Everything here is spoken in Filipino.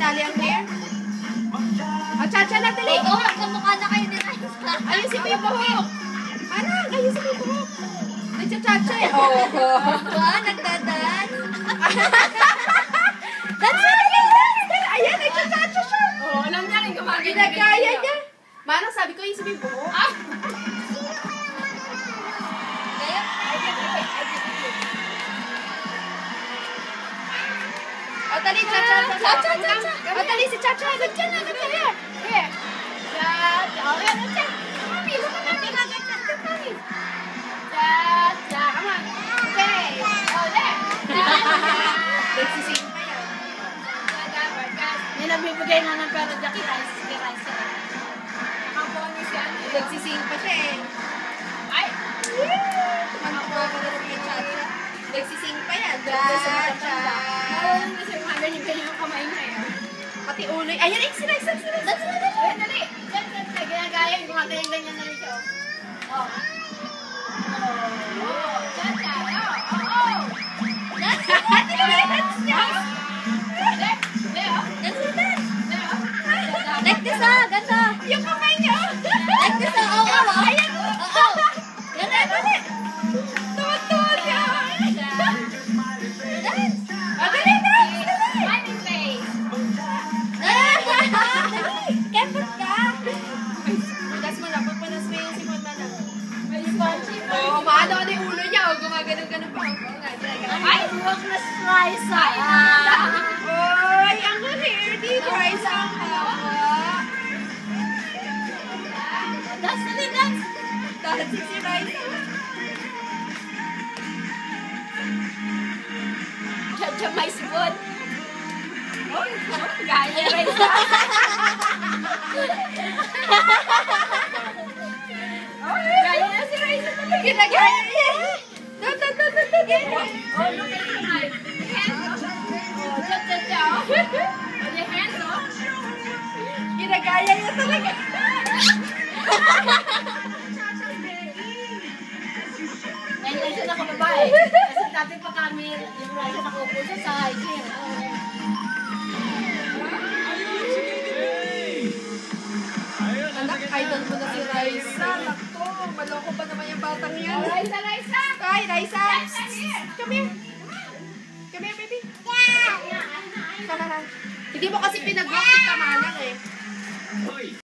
itali ang hair. O, Chacha na, dali. Oo, magkamukha na kayo ni Raisa. Ayusin mo yung buhok. Anak, ayusin mo yung buhok. Nagcha-chacha eh. Oo. Ba, nagdadan. That's it. Ayan, nagcha-chacha siya. Oo, alam niya rin gumagay. Ginagaya niya. Manang sabi ko, ayusin mo yung buhok. O, dali, Chacha. O, dali, si Chacha. Nagcha na, nagcha na. Here. Chacha. O, yan, nagcha. Mami, look at mami. Mami. Chacha. Come on. Okay. O, there. Nagsising pa yan. May nagbibigay na ng pera dyan kay Raisa. Nakakuha niyo siya. Nagsising pa siya eh. Ay! Tumantuwa ka na rin kay Chacha. Nagsising pa yan. Chacha. Marunong na siya mga ganyan-ganyan ang kamay niya eh. Pati ulo. Ayan, sila. Dali, dali. Diyan, ginagaya. Gumagaya-ganyan na rin siya. Oh. Oh. Chacha. Oh. That's niya. Like this ganda. Yung kamay niya. Like this oo. Ayan. Oo. Dali. Tuwa siya. Dance. Dali. Smiling face. Kepot ka. Gas mo na. Pagpanas mo yung sipon na lang. May spongy pa. Oo, maano ka na yung ulo niya. O, gumagano'n pa. Ay, buwak na si Raisa. Oy, ang hair dito. Raisa ang hawa. Dance, dali, dance. Dahil si Raisa. Chacha, may sipon. Oh, gaya Raisa. Gaya na si Raisa talaga. Ginagaya niya. Oh, look at your eyes. Hands, oh. Cha-cha-cha. Oh, your hands, oh. Ginagaya niya talaga. Ngayon lang siya nakababae. Kasi dati pa kami, yung Raisa nakaupo siya sa high chair. Anak, idol mo na si Raisa. Nakto, maloko ba naman yung batang yan? Oh, Raisa, Raisa. Hi, Raisa. Raisa, here. Come here. Come here, baby. Hindi mo kasi pinag-walk si Kamanang eh.